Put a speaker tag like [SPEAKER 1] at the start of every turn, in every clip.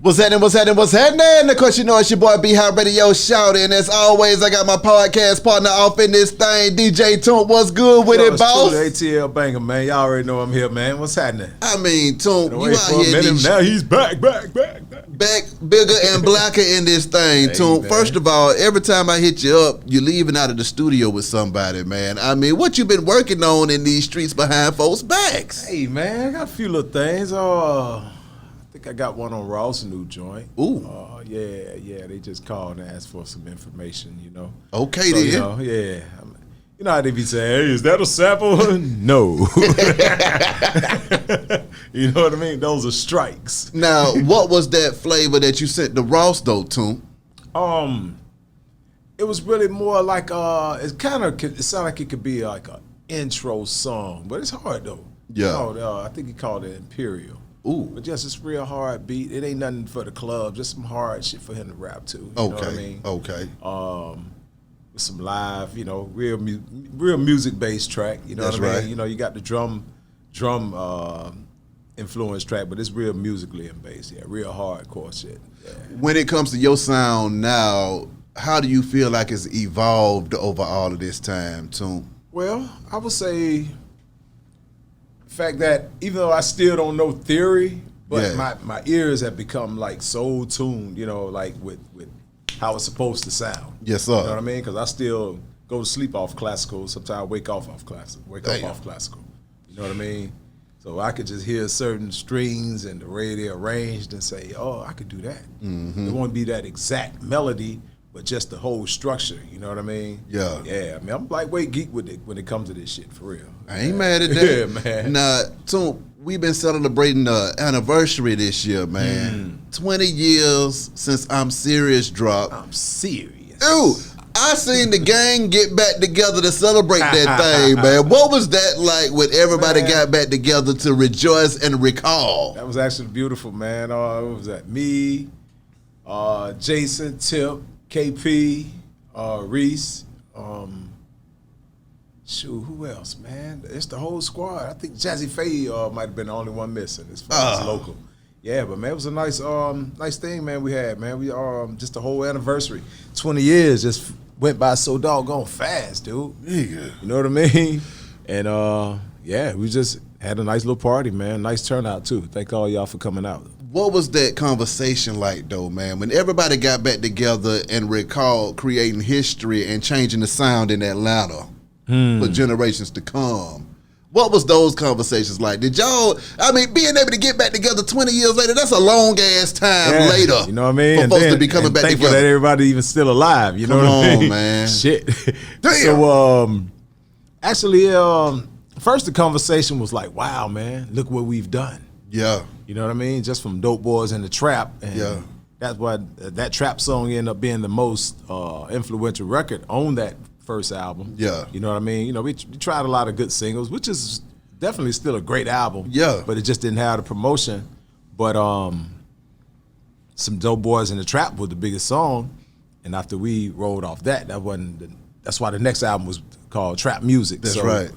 [SPEAKER 1] What's happening? Of course, you know it's your boy B High Radio Shouty, and as always, I got my podcast partner off in this thing, DJ Toomp. What's good with it, boss?
[SPEAKER 2] ATL banger, man. Y'all already know I'm here, man. What's happening?
[SPEAKER 1] I mean, Toomp, you out here.
[SPEAKER 2] Now he's back,
[SPEAKER 1] bigger and blacker in this thing, Toomp. First of all, every time I hit you up, you're leaving out of the studio with somebody, man. I mean, what you been working on in these streets behind folks' backs?
[SPEAKER 2] Hey, man, I got a few little things. I think I got one on Ross, new joint.
[SPEAKER 1] Ooh.
[SPEAKER 2] Yeah. They just called and asked for some information, you know.
[SPEAKER 1] Okay,
[SPEAKER 2] so,
[SPEAKER 1] then.
[SPEAKER 2] You know how they be saying, hey, is that a sample? No. You know what I mean? Those are strikes.
[SPEAKER 1] Now, what was that flavor that you sent to Ross, though, Toomp?
[SPEAKER 2] It was really more like, it sounded like it could be like an intro song, but it's hard, though.
[SPEAKER 1] Yeah.
[SPEAKER 2] I think he called it Imperial.
[SPEAKER 1] Ooh.
[SPEAKER 2] But just this real hard beat. It ain't nothing for the club. Just some hard shit for him to rap to. You know what I mean?
[SPEAKER 1] Okay.
[SPEAKER 2] With some live, you know, real music based track. You know
[SPEAKER 1] That's
[SPEAKER 2] what I mean?
[SPEAKER 1] right.
[SPEAKER 2] You know, you got the drum influence track, but it's real musically and bass. Yeah, real hardcore shit. Yeah.
[SPEAKER 1] When it comes to your sound now, how do you feel like it's evolved over all of this time, Toomp?
[SPEAKER 2] Well, I would say the fact that even though I still don't know theory, but my ears have become like so tuned, you know, like with how it's supposed to sound.
[SPEAKER 1] Yes, sir.
[SPEAKER 2] You know what I mean? Because I still go to sleep off classical. Sometimes I wake up off classical. You know what I mean? So I could just hear certain strings and the way they're arranged and say, oh, I could do that.
[SPEAKER 1] Mm-hmm.
[SPEAKER 2] It won't be that exact melody, but just the whole structure. You know what I mean?
[SPEAKER 1] Yeah.
[SPEAKER 2] Yeah. I mean, I'm lightweight geek with it when it comes to this shit, for real.
[SPEAKER 1] I ain't mad at that.
[SPEAKER 2] Yeah, man.
[SPEAKER 1] Now, Toomp, we've been celebrating the anniversary this year, man. 20 years since I'm Serious dropped.
[SPEAKER 2] I'm serious.
[SPEAKER 1] Ooh, I seen the gang get back together to celebrate that thing, man. What was that like when everybody got back together to rejoice and recall?
[SPEAKER 2] That was actually beautiful, man. What was that? Me, Jason, Tip, KP, Reese, who else, man? It's the whole squad. I think Jazzy Faye might have been the only one missing as far as local. Yeah, but man, it was a nice thing, man, we had, man. We just the whole anniversary. 20 years just went by so doggone fast, dude.
[SPEAKER 1] Yeah.
[SPEAKER 2] You know what I mean? And we just had a nice little party, man. Nice turnout too. Thank all y'all for coming out.
[SPEAKER 1] What was that conversation like, though, man, when everybody got back together and recalled creating history and changing the sound in Atlanta for generations to come? What was those conversations like? Did y'all, I mean, being able to get back together 20 years later, that's a long-ass time later.
[SPEAKER 2] You know what I mean?
[SPEAKER 1] For folks to be coming back
[SPEAKER 2] thankful
[SPEAKER 1] together.
[SPEAKER 2] that everybody even still alive. You know what I mean?
[SPEAKER 1] Man.
[SPEAKER 2] Shit.
[SPEAKER 1] Damn.
[SPEAKER 2] So, actually, first the conversation was like, wow, man, look what we've done.
[SPEAKER 1] Yeah.
[SPEAKER 2] You know what I mean? Just from Dope Boys and the Trap. And that's why that Trap song ended up being the most influential record on that first album.
[SPEAKER 1] Yeah.
[SPEAKER 2] You know what I mean? You know, we tried a lot of good singles, which is definitely still a great album.
[SPEAKER 1] Yeah.
[SPEAKER 2] But it just didn't have the promotion. But some Dope Boys and the Trap was the biggest song. And after we rolled off that's why the next album was called Trap Music.
[SPEAKER 1] That's right.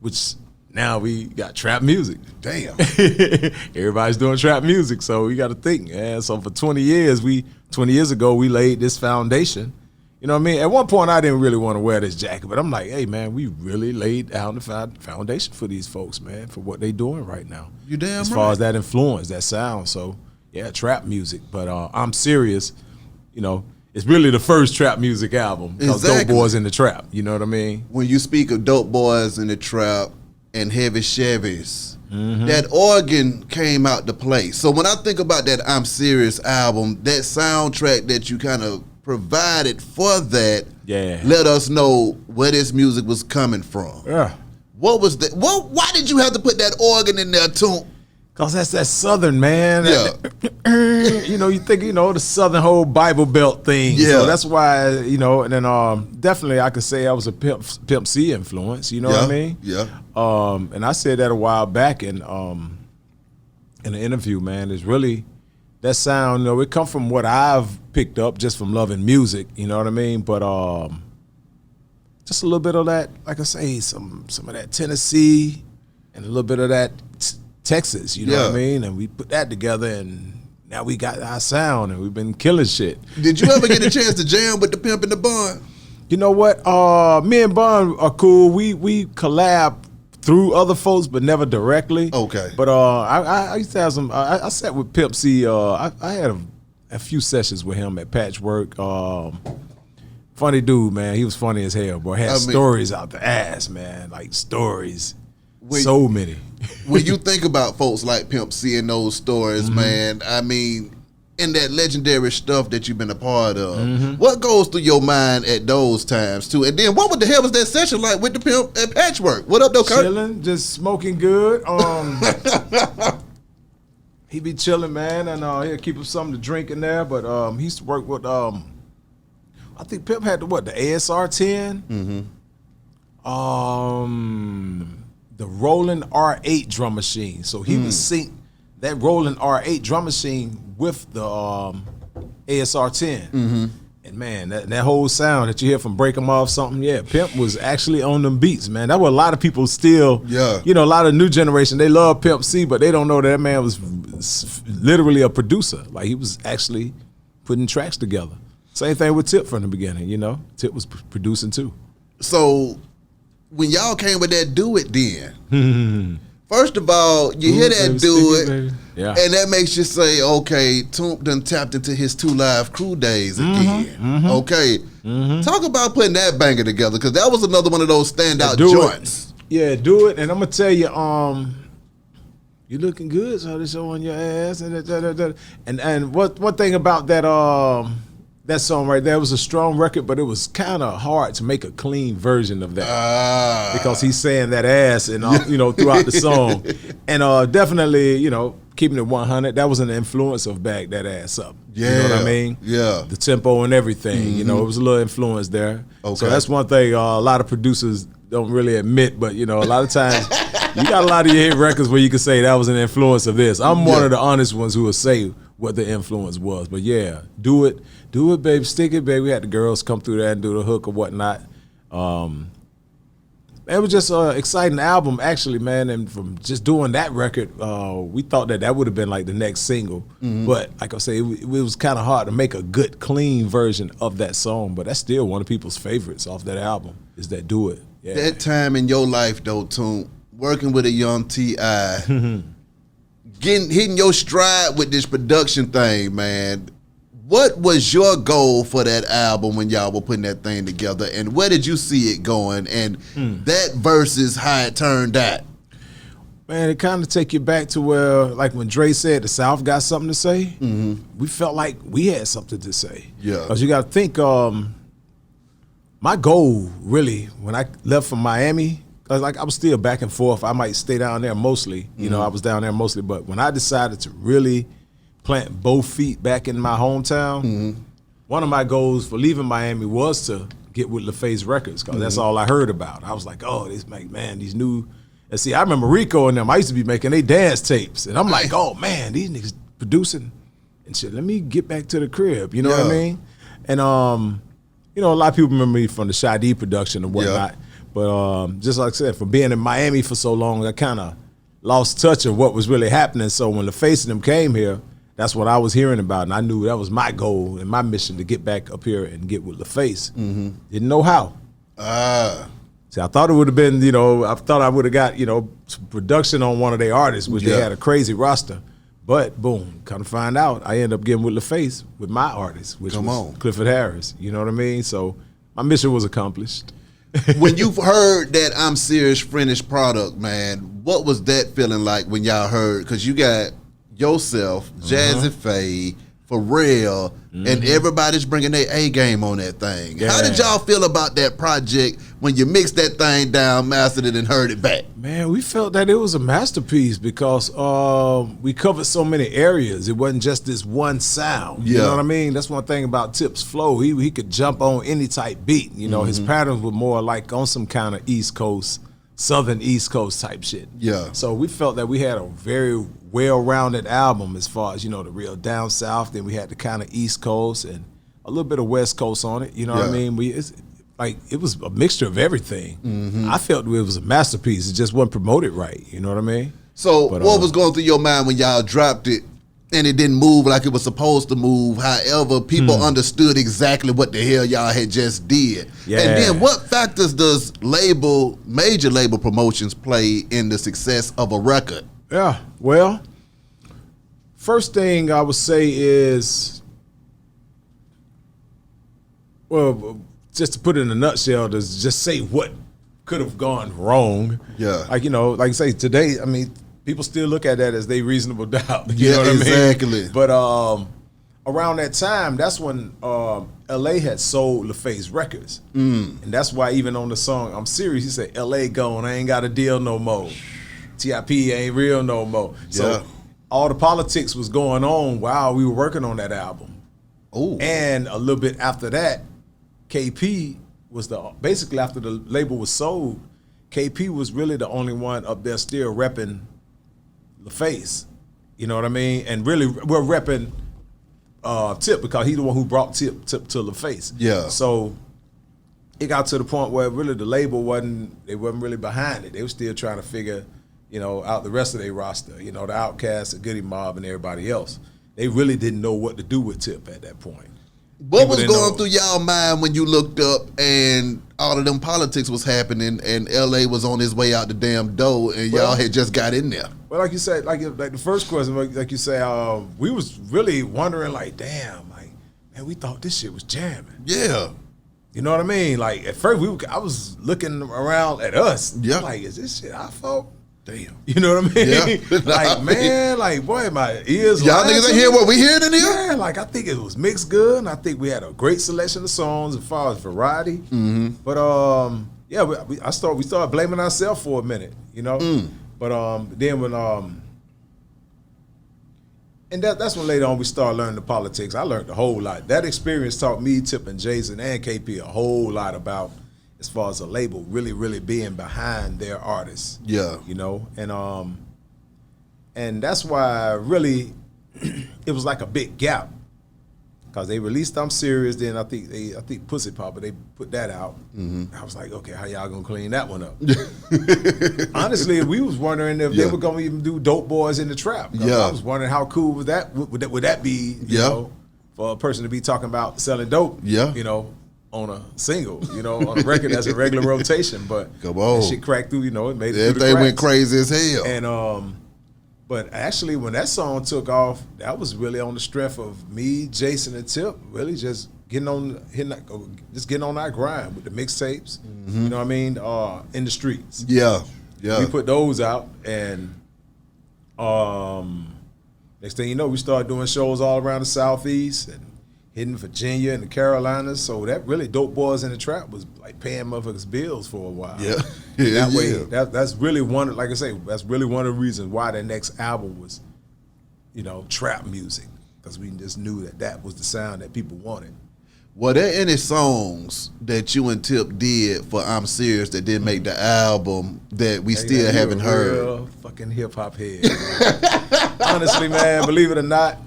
[SPEAKER 2] Which now we got trap music.
[SPEAKER 1] Damn.
[SPEAKER 2] Everybody's doing trap music, so we got to think. Man. So for 20 years ago, we laid this foundation. You know what I mean? At one point, I didn't really want to wear this jacket, but I'm like, hey, man, we really laid down the foundation for these folks, man, for what they doing right now.
[SPEAKER 1] You damn right.
[SPEAKER 2] As far as that influence, that sound. So, yeah, trap music. But I'm Serious, you know, it's really the first trap music album.
[SPEAKER 1] Exactly.
[SPEAKER 2] Dope Boys in the Trap, you know what I mean?
[SPEAKER 1] When you speak of Dope Boys in the Trap and Heavy Chevys, that organ came out to play. So when I think about that I'm Serious album, that soundtrack that you kind of provided for that let us know where this music was coming from.
[SPEAKER 2] Yeah.
[SPEAKER 1] What was that? Why did you have to put that organ in there, Toomp?
[SPEAKER 2] Cause that's that Southern, man.
[SPEAKER 1] Yeah.
[SPEAKER 2] You know, you think, you know, the Southern whole Bible Belt thing.
[SPEAKER 1] Yeah.
[SPEAKER 2] So that's why, you know, and then definitely I could say I was a Pimp C influence, you know what I mean?
[SPEAKER 1] Yeah.
[SPEAKER 2] And I said that a while back in an interview, man. It's really that sound, you know, it come from what I've picked up just from loving music, you know what I mean? But just a little bit of that, like I say, some of that Tennessee and a little bit of that Texas, you know what I mean? And we put that together, and now we got our sound and we've been killing shit.
[SPEAKER 1] Did you ever get a chance to jam with the Pimp and the Bun?
[SPEAKER 2] You know what? Me and Bun are cool. We collab through other folks, but never directly.
[SPEAKER 1] Okay.
[SPEAKER 2] But I used to have some. I sat with Pimp C. I had a few sessions with him at Patchwork. Funny dude, man. He was funny as hell, boy. Had stories out the ass, man. Like stories. So many.
[SPEAKER 1] When you think about folks like Pimp C and those stories, man, I mean, in that legendary stuff that you've been a part of, what goes through your mind at those times too? And then what the hell was that session like with the Pimp at Patchwork? What up, though, Kurt?
[SPEAKER 2] Chilling, just smoking good. He be chilling, man, and he'll keep him something to drink in there. But he used to work with, I think Pimp had the ASR 10, the Roland R8 drum machine. So he would sync that Roland R8 drum machine with the ASR 10. And man, that whole sound that you hear from Break 'Em Off something, Pimp was actually on them beats, man. That was a lot of people still, you know, a lot of new generation, they love Pimp C, but they don't know that man was literally a producer. Like he was actually putting tracks together. Same thing with Tip from the beginning, you know. Tip was producing too.
[SPEAKER 1] So when y'all came with that Do It then, first of all, you hear that Do It, and that makes you say, okay, Toomp done tapped into his 2 Live Crew days again. Okay, talk about putting that banger together, because that was another one of those standout joints.
[SPEAKER 2] Yeah, Do It, and I'm gonna tell you, you looking good, so they show on your ass, and one thing about that song right there, was a strong record, but it was kind of hard to make a clean version of that because he's saying that ass and you know, throughout the song, and definitely, you know, keeping it 100. That was an influence of Bag That Ass Up. You know what I mean? Yeah. The tempo and everything. You know, it was a little influence there. Okay. So that's one thing a lot of producers don't really admit, but you know, a lot of times you got a lot of your hit records where you can say that was an influence of this. I'm one of the honest ones who will say what the influence was. But yeah, Do It, baby, stick it, baby. We had the girls come through there and do the hook or whatnot. It was just an exciting album, actually, man. And from just doing that record, we thought that would have been like the next single. But like I say, it was kind of hard to make a good, clean version of that song. But that's still one of people's favorites off that album, is that Do It. Yeah.
[SPEAKER 1] That time in your life, though, Toomp, working with a young T.I., hitting your stride with this production thing, man. What was your goal for that album when y'all were putting that thing together, and where did you see it going, and that versus how it turned out?
[SPEAKER 2] Man, it kind of take you back to where, like when Dre said the South got something to say, we felt like we had something to say. Yeah. Because you got to think, my goal really, when I left from Miami, cause like I was still back and forth. I might stay down there mostly. You know, I was down there mostly. But when I decided to really plant both feet back in my hometown, one of my goals for leaving Miami was to get with LaFace Records, because that's all I heard about. I was like, oh, these new. And see, I remember Rico and them. I used to be making they dance tapes, and I'm like, oh man, these niggas producing and shit. Let me get back to the crib. You know what I mean? And you know, a lot of people remember me from the Shy-D production and whatnot. Yeah. But just like I said, from being in Miami for so long, I kind of lost touch of what was really happening. So when LaFace and them came here, that's what I was hearing about, and I knew that was my goal and my mission, to get back up here and get with LaFace. Didn't know how. See, I thought it would have been, you know, I thought I would have got, you know, production on one of their artists, which they had a crazy roster. But boom, come to find out, I ended up getting with LaFace with my artist, which was Clifford Harris. You know what I mean? So my mission was accomplished.
[SPEAKER 1] When you heard that I'm Serious finished product, man, what was that feeling like when y'all heard? Because you got yourself, Jazzy Faye, Pharrell, and everybody's bringing their A game on that thing. Yeah. How did y'all feel about that project when you mixed that thing down, mastered it, and heard it back?
[SPEAKER 2] Man, we felt that it was a masterpiece because we covered so many areas. It wasn't just this one sound. You know what I mean? That's one thing about Tip's flow. He could jump on any type beat. You know, his patterns were more like on some kind of East Coast, Southern East Coast type shit. Yeah. So we felt that we had a very well-rounded album as far as, you know, the real down south. Then we had the kind of East Coast and a little bit of West Coast on it. You know what I mean? It was a mixture of everything. I felt it was a masterpiece. It just wasn't promoted right. You know what I mean?
[SPEAKER 1] So what was going through your mind when y'all dropped it? and it didn't move like it was supposed to move. However, people understood exactly what the hell y'all had just did.
[SPEAKER 2] Yeah.
[SPEAKER 1] And then what factors does major label promotions play in the success of a record?
[SPEAKER 2] Yeah, well, first thing I would say is, well, just to put it in a nutshell, to just say what could have gone wrong.
[SPEAKER 1] Yeah.
[SPEAKER 2] Like, like you say, today, I mean, people still look at that as they reasonable doubt. You know what
[SPEAKER 1] exactly.
[SPEAKER 2] I mean? But around that time, that's when L.A. had sold LaFace Records. And that's why even on the song I'm Serious, he said, L.A. gone, I ain't got a deal no more. TIP ain't real no more. So all the politics was going on while we were working on that album.
[SPEAKER 1] Oh.
[SPEAKER 2] And a little bit after that, KP was basically after the label was sold, KP was really the only one up there still repping LaFace. You know what I mean? And really we're repping Tip because he's the one who brought Tip to LaFace.
[SPEAKER 1] Yeah.
[SPEAKER 2] So it got to the point where really the label wasn't really behind it. They were still trying to figure, out the rest of their roster, the Outkast, the Goody Mob, and everybody else. They really didn't know what to do with Tip at that point.
[SPEAKER 1] What was going through y'all mind when you looked up and all of them politics was happening and LA was on his way out the damn door and y'all had just got in there?
[SPEAKER 2] Well, like you said, like the first question, like you say, we was really wondering, like, damn, like, man, we thought this shit was jamming.
[SPEAKER 1] Yeah.
[SPEAKER 2] You know what I mean? Like, at first, I was looking around at us.
[SPEAKER 1] Yeah.
[SPEAKER 2] Like, is this shit our fault?
[SPEAKER 1] Damn.
[SPEAKER 2] You know what I mean?
[SPEAKER 1] Yeah.
[SPEAKER 2] Like, man, like, boy, my ears.
[SPEAKER 1] Y'all niggas ain't hear what we hearing in here?
[SPEAKER 2] Yeah, like, I think it was mixed good, and I think we had a great selection of songs as far as variety.
[SPEAKER 1] Mm-hmm.
[SPEAKER 2] But, yeah, we started blaming ourselves for a minute, But then when, and that's when later on we started learning the politics. I learned a whole lot. That experience taught me, Tip and Jason and KP a whole lot about as far as a label really, really being behind their artists.
[SPEAKER 1] Yeah.
[SPEAKER 2] And that's why really it was like a big gap. Because they released I'm Serious, then I think Pussy Popper, they put that out. I was like, okay, how y'all gonna clean that one up? Honestly, we was wondering if they were gonna even do Dope Boys in the Trap. I was wondering how cool would that be, for a person to be talking about selling dope, on a single, on a record that's a regular rotation. But that shit cracked through, it made it through the cracks.
[SPEAKER 1] They went crazy as hell.
[SPEAKER 2] And but actually, when that song took off, that was really on the strength of me, Jason, and Tip, really just getting on our grind with the mixtapes. You know what I mean? In the streets.
[SPEAKER 1] Yeah.
[SPEAKER 2] We put those out, and next thing you know, we started doing shows all around the Southeast and hitting Virginia and the Carolinas. So that really Dope Boys in the Trap was like paying motherfuckers' bills for a while.
[SPEAKER 1] Yeah.
[SPEAKER 2] That way, that's really one. Like I say, that's really one of the reasons why that next album was, trap music, because we just knew that was the sound that people wanted.
[SPEAKER 1] Were there any songs that you and Tip did for I'm Serious that didn't make the album that we still haven't heard?
[SPEAKER 2] Real fucking hip hop head. Honestly, man, believe it or not,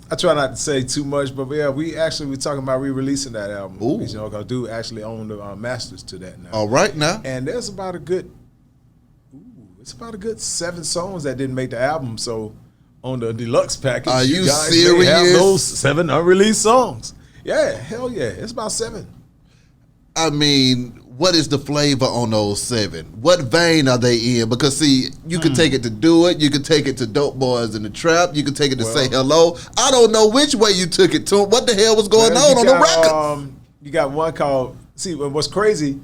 [SPEAKER 2] I try not to say too much, but yeah, we're talking about re-releasing that album.
[SPEAKER 1] Ooh.
[SPEAKER 2] Because dude actually own the masters to that now.
[SPEAKER 1] All right now.
[SPEAKER 2] And there's about a good 7 songs that didn't make the album. So on the deluxe package,
[SPEAKER 1] are you
[SPEAKER 2] guys
[SPEAKER 1] serious?
[SPEAKER 2] may have those 7 unreleased songs. Yeah, hell yeah, it's about 7.
[SPEAKER 1] I mean, what is the flavor on those 7? What vein are they in? Because see, you can take it to Do It, you can take it to Dope Boys in the Trap, you can take it to Say Hello. I don't know which way you took it to. What the hell was going on the record?
[SPEAKER 2] You got one called, see, what's crazy,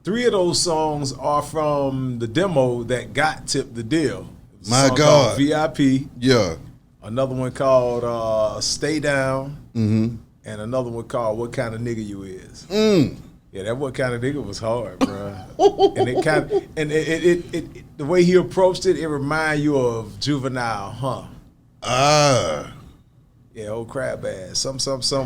[SPEAKER 2] 3 of those songs are from the demo that got Tip the deal.
[SPEAKER 1] My God.
[SPEAKER 2] VIP.
[SPEAKER 1] Yeah.
[SPEAKER 2] Another one called Stay Down. And another one called What Kind of Nigga You Is. Yeah, that What Kind of Nigga was hard, bro. And it kind of, and it the way he approached it, it reminded you of Juvenile, huh? Yeah, old crab ass, some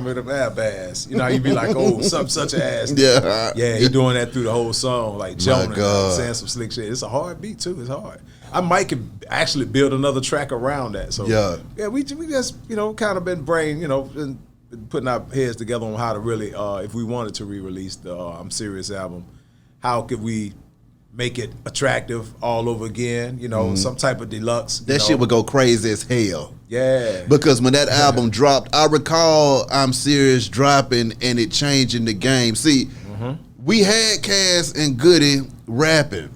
[SPEAKER 2] with a ab ass. You know how you be like, oh, some such ass. Yeah, he doing that through the whole song, like Jonah, saying some slick shit. It's a hard beat too. It's hard. I might could actually build another track around that. So yeah, we just kind of been been putting our heads together on how to really, if we wanted to re-release the I'm Serious album, how could we make it attractive all over again. You know, some type of deluxe.
[SPEAKER 1] That shit would go crazy as hell.
[SPEAKER 2] Yeah.
[SPEAKER 1] Because when that album dropped, I recall I'm Serious dropping and it changing the game. See, we had Cass and Goody rapping,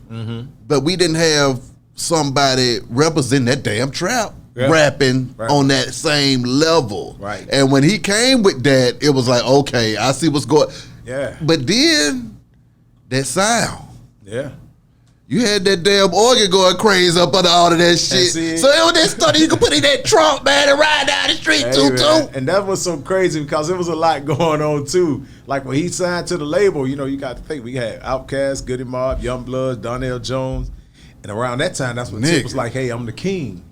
[SPEAKER 1] but we didn't have somebody representing that damn trap rapping on that same level.
[SPEAKER 2] Right.
[SPEAKER 1] And when he came with that, it was like, okay, I see what's going.
[SPEAKER 2] Yeah.
[SPEAKER 1] But then that sound.
[SPEAKER 2] Yeah.
[SPEAKER 1] You had that damn organ going crazy up under all of that shit. So it was that stuff you could put in that trunk, man, and ride down the street too.
[SPEAKER 2] And that was so crazy because there was a lot going on too. Like when he signed to the label, you know, you got to think we had Outkast, Goody Mob, Youngblood, Donnell Jones, and around that time, that's when Tip was like, "Hey, I'm the king."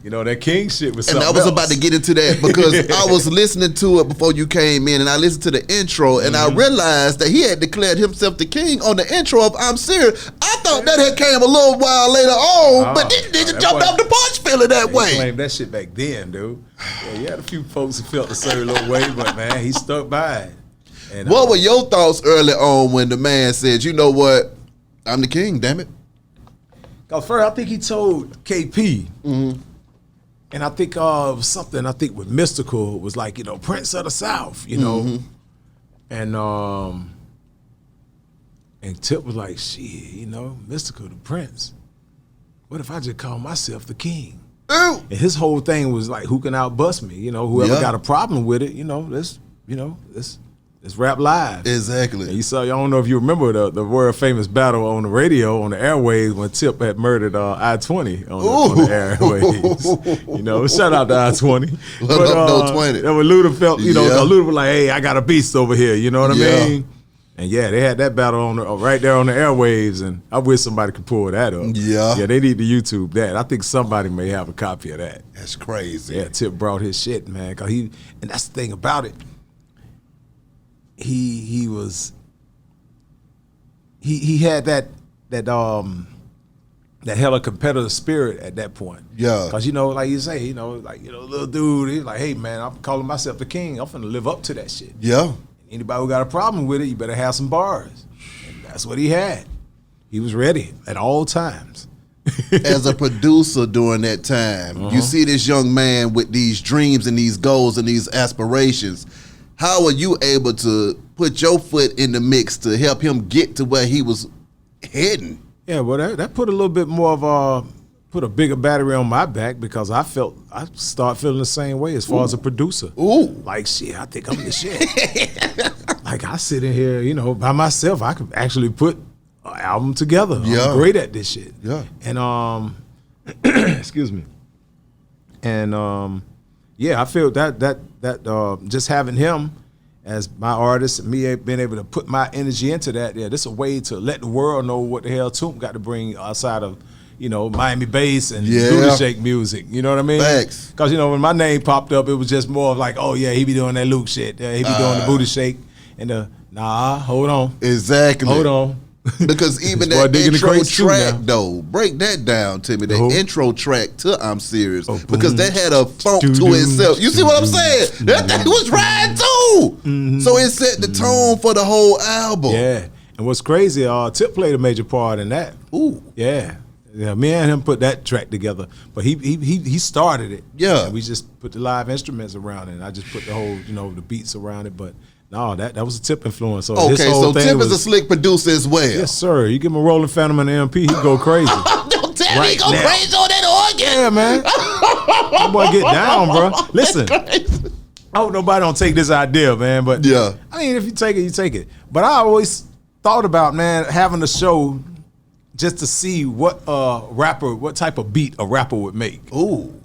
[SPEAKER 2] You know, that king shit was something
[SPEAKER 1] And I was
[SPEAKER 2] else.
[SPEAKER 1] about to get into that because I was listening to it before you came in, and I listened to the intro, and I realized that he had declared himself the king on the intro of I'm Serious. I thought that had came a little while later on, but this nigga jumped off the porch feeling that way.
[SPEAKER 2] He claimed that shit back then, dude. Yeah, you had a few folks who felt a certain little way, but man, he stuck by it. And,
[SPEAKER 1] what were your thoughts early on when the man said, you know what, I'm the king, damn it?
[SPEAKER 2] Cause first, I think he told KP, and I think it was something, I think with Mystical was like, you know, Prince of the South, you know, and Tip was like, shit, you know, Mystical the Prince. What if I just call myself the king?
[SPEAKER 1] Ooh.
[SPEAKER 2] And his whole thing was like, who can outbust me? You know, whoever got a problem with it, let's rap live.
[SPEAKER 1] Exactly.
[SPEAKER 2] And you saw, I don't know if you remember the world famous battle on the radio, on the airwaves, when Tip had murdered I-20 on the airwaves. You know, shout out to I-20.
[SPEAKER 1] No 20.
[SPEAKER 2] That when Luda felt, Luda was like, hey, I got a beast over here, you know what I mean? And yeah, they had that battle on right there on the airwaves, and I wish somebody could pull that up. Yeah, they need to YouTube that. I think somebody may have a copy of that.
[SPEAKER 1] That's crazy.
[SPEAKER 2] Yeah, Tip brought his shit, man, and that's the thing about it. He had that hella competitive spirit at that point.
[SPEAKER 1] Yeah.
[SPEAKER 2] Cause like you say, little dude, he's like, hey man, I'm calling myself the king. I'm finna live up to that shit.
[SPEAKER 1] Yeah.
[SPEAKER 2] Anybody who got a problem with it, you better have some bars. And that's what he had. He was ready at all times.
[SPEAKER 1] As a producer during that time, you see this young man with these dreams and these goals and these aspirations. How are you able to put your foot in the mix to help him get to where he was heading?
[SPEAKER 2] Yeah, well, that put a little bit more of put a bigger battery on my back because I start feeling the same way as far as a producer.
[SPEAKER 1] Ooh.
[SPEAKER 2] Like, shit, I think I'm the shit. Like, I sit in here, by myself, I could actually put an album together. I'm great at this shit.
[SPEAKER 1] Yeah.
[SPEAKER 2] And, excuse me. And, I feel that just having him as my artist and me being able to put my energy into that, this is a way to let the world know what the hell Toomp got to bring outside of, Miami bass and booty shake music. You know what I mean?
[SPEAKER 1] Facts.
[SPEAKER 2] Because, when my name popped up, it was just more of like, oh, yeah, he be doing that Luke shit. Yeah, he be doing the booty shake. And hold on.
[SPEAKER 1] Exactly.
[SPEAKER 2] Hold on.
[SPEAKER 1] Because even that intro track, though, break that down to me. The intro track to I'm Serious. Because that had a funk to itself. You see what I'm saying? That thing was riding too. So it set the tone for the whole album.
[SPEAKER 2] Yeah. And what's crazy, Tip played a major part in that.
[SPEAKER 1] Ooh.
[SPEAKER 2] Yeah. Yeah, me and him put that track together, but he started it.
[SPEAKER 1] Yeah,
[SPEAKER 2] and we just put the live instruments around it. And I just put the whole the beats around it. But no, that was a Tip influence. So
[SPEAKER 1] okay, so Tip is a slick producer as well.
[SPEAKER 2] Yes, sir. You give him a Rolling Phantom and an MP, he go crazy.
[SPEAKER 1] Don't tell me he go crazy on that organ.
[SPEAKER 2] Yeah, man. That boy get down, bro. Listen, I hope nobody don't take this idea, man. But
[SPEAKER 1] yeah,
[SPEAKER 2] I mean, if you take it, you take it. But I always thought about, man, having a show just to see what type of beat a rapper would make.
[SPEAKER 1] Ooh.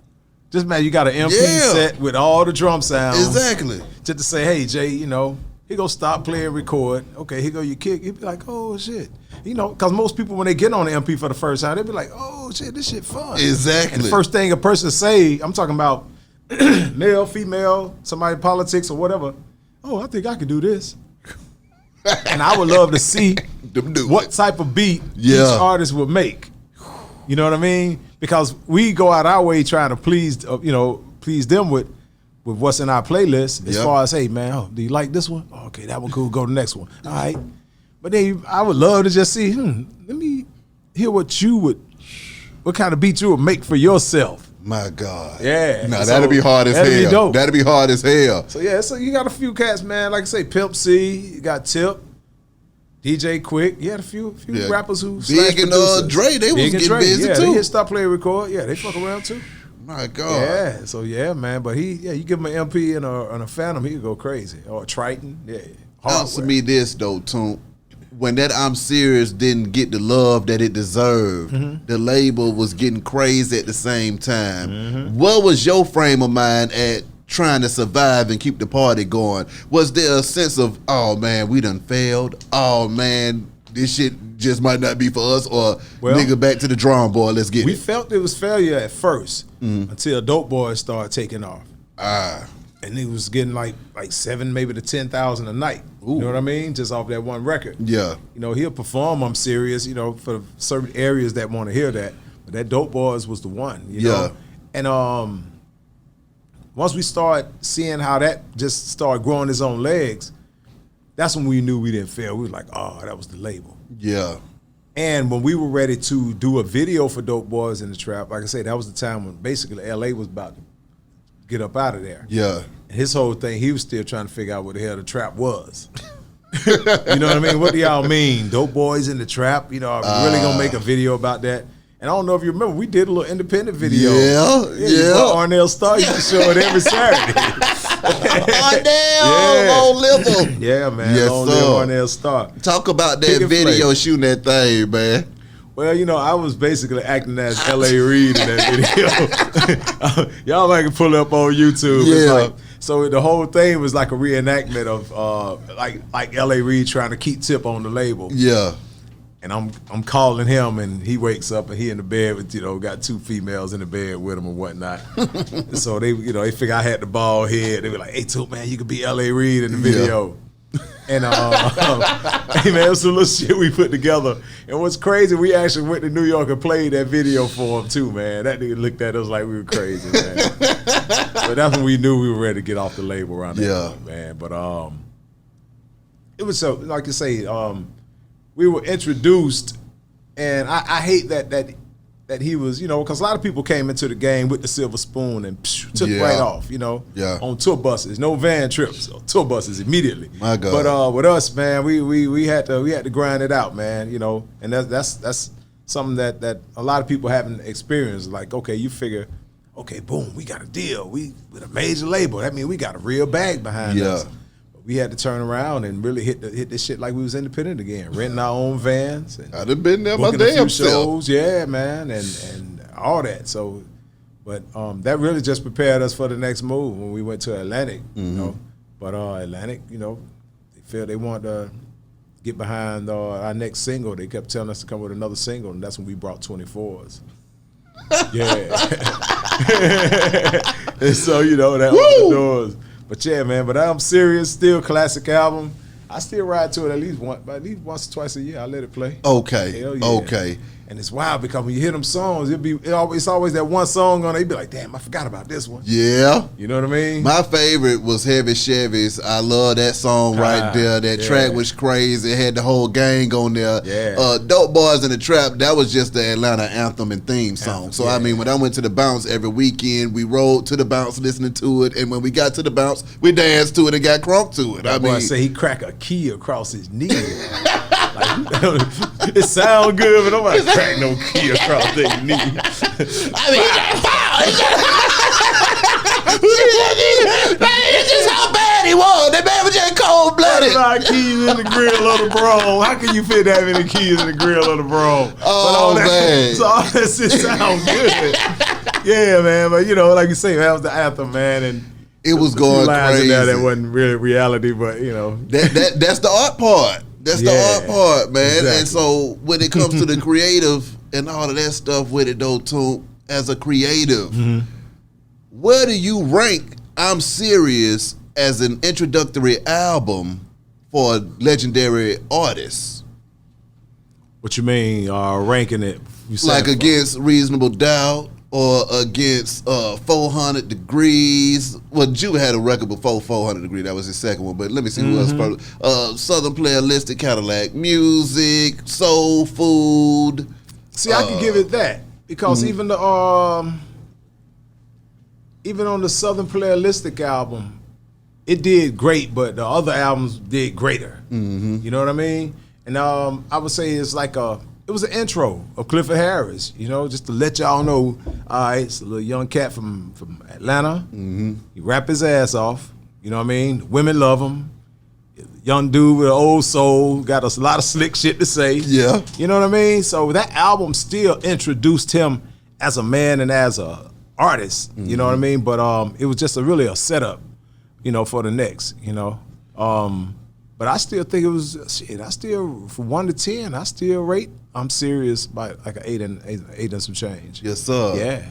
[SPEAKER 2] Just man, you got an MP set with all the drum sounds.
[SPEAKER 1] Exactly.
[SPEAKER 2] Just to say, hey, Jay, he gonna stop, play, and record. Okay, here go your kick. He'd be like, oh, shit. Because most people, when they get on the MP for the first time, they be like, oh, shit, this shit fun.
[SPEAKER 1] Exactly.
[SPEAKER 2] And the first thing a person say, I'm talking about male, female, somebody politics or whatever, oh, I think I could do this. And I would love to see what type of beat each artist would make. You know what I mean? Because we go out our way trying to please them with what's in our playlist as far as, hey, man, do you like this one? Oh, okay, that one cool. Go to the next one. All right. But then I would love to just see, let me hear what kind of beat you would make for yourself.
[SPEAKER 1] My God.
[SPEAKER 2] Yeah.
[SPEAKER 1] No, that'd be hard as hell.
[SPEAKER 2] Be dope.
[SPEAKER 1] That'd be hard as hell.
[SPEAKER 2] So yeah, so you got a few cats, man. Like I say, Pimp C, you got Tip, DJ Quick. You had a few rappers who
[SPEAKER 1] Big and Dre, they was getting busy too.
[SPEAKER 2] They hit Stop Play Record. Yeah, they fuck around too.
[SPEAKER 1] My God.
[SPEAKER 2] Yeah. So yeah, man. But you give him an MP and a Phantom, he could go crazy. Or a Triton. Yeah.
[SPEAKER 1] Answer me this though, Toomp. When that I'm Serious didn't get the love that it deserved, the label was getting crazy at the same time. What was your frame of mind at trying to survive and keep the party going? Was there a sense of, oh man, we done failed? Oh man, this shit just might not be for us, or nigga, back to the drawing board, let's get it.
[SPEAKER 2] We felt it was failure at first until Dope Boys started taking off. And it was getting like 7, maybe to 10,000 a night. Ooh. You know what I mean? Just off that one record.
[SPEAKER 1] Yeah.
[SPEAKER 2] You know, he'll perform I'm Serious, you know, for certain areas that want to hear that. But that Dope Boys was the one, you know? And once we started seeing how that just started growing its own legs, that's when we knew we didn't fail. We were like, oh, that was the label. Yeah. And when we were ready to do a video for Dope Boys in the Trap, like I said, that was the time when basically LA was about to get up out of there. Yeah. And his whole thing, he was still trying to figure out what the hell the trap was. You know what I mean? What do y'all mean? Dope Boys in the Trap? You know, are we really gonna make a video about that? And I don't know if you remember, we did a little independent video. Yeah. Arnell Star used to show it every Saturday.
[SPEAKER 1] Arnell, long live him.
[SPEAKER 2] Yeah, man. Yes, long live Arnell Star.
[SPEAKER 1] Talk about that video shooting that thing, man.
[SPEAKER 2] Well, you know, I was basically acting as L.A. Reid in that video. Y'all might can pull it up on YouTube. Yeah. It's like, so the whole thing was like a reenactment of like L.A. Reid trying to keep Tip on the label. Yeah. And I'm calling him, and he wakes up, and he in the bed with, you know, got 2 females in the bed with him and whatnot. So they, you know, they figure I had the bald head. They were like, "Hey, Toomp, man, you could be L.A. Reid in the video." Yeah. And hey man, it was some little shit we put together. And what's crazy, we actually went to New York and played that video for him too, man. That nigga looked at us like we were crazy, man. But that's when we knew we were ready to get off the label around that point, man. But it was so, like you say, we were introduced, and I hate that he was, you know, because a lot of people came into the game with the silver spoon and took right off, you know, on tour buses, no van trips, tour buses immediately. My God. But with us, man, we had to grind it out, man, you know, and that's something that a lot of people haven't experienced. Like, okay, you figure, okay, boom, we got a deal, we with a major label. That means we got a real bag behind us. We had to turn around and really hit this shit like we was independent again, renting our own vans. And
[SPEAKER 1] I'd have been there my damn self.
[SPEAKER 2] Yeah, man, and all that. So, but that really just prepared us for the next move when we went to Atlantic, you know. But Atlantic, you know, they wanted to get behind our next single. They kept telling us to come with another single, and that's when we brought 24s. Yeah. And so, you know, that opened the doors. But yeah, man, but I'm Serious, still classic album. I still ride to it at least once or twice a year. I let it play.
[SPEAKER 1] Okay. Hell yeah. Okay.
[SPEAKER 2] And it's wild because when you hear them songs, it's always that one song on it. You be like, damn, I forgot about this one.
[SPEAKER 1] Yeah.
[SPEAKER 2] You know what I mean?
[SPEAKER 1] My favorite was Heavy Chevy's. I love that song right there. That track was crazy. It had the whole gang on there. Yeah. Dope Boys in the Trap, that was just the Atlanta anthem and theme song. So, I mean, when I went to the bounce every weekend, we rode to the bounce listening to it. And when we got to the bounce, we danced to it and got crunk to it.
[SPEAKER 2] That boy say he crack a key across his knee. It sound good, but nobody crack no key across their knee. I mean,
[SPEAKER 1] it's just how bad he was. That man was just cold-blooded.
[SPEAKER 2] Keys in the grill of the Brougham. How can you fit that many keys in the grill of the Brougham?
[SPEAKER 1] Oh, man.
[SPEAKER 2] So all that shit sound good. Yeah, man. But, you know, like you say, that was the anthem, man. And
[SPEAKER 1] it was going crazy.
[SPEAKER 2] That wasn't really reality, but, you know.
[SPEAKER 1] That's the art part. That's the art part, man. Exactly. And so when it comes to the creative and all of that stuff with it, though, Toomp, as a creative, where do you rank I'm Serious as an introductory album for a legendary artist?
[SPEAKER 2] What you mean, ranking it?
[SPEAKER 1] Like against Reasonable Doubt or against 400 Degrees. Well, Jew had a record before 400 Degrees. That was his second one. But let me see who else first. Southern Player Listed, Cadillac Music, Soul Food.
[SPEAKER 2] See, I could give it that because even the even on the Southern Playalistic album, it did great, but the other albums did greater. You know what I mean? And I would say it's like it was an intro of Clifford Harris, you know, just to let y'all know, all right, it's a little young cat from Atlanta. He rap his ass off, you know what I mean? Women love him. Young dude with an old soul, got a lot of slick shit to say.
[SPEAKER 1] Yeah.
[SPEAKER 2] You know what I mean? So that album still introduced him as a man and as a artist, you know what I mean? But it was just really a setup, you know, for the next, you know. But I still think it was shit. I still, from 1 to 10, I still rate I'm Serious by like an 8 and some change.
[SPEAKER 1] Yes, sir.
[SPEAKER 2] Yeah.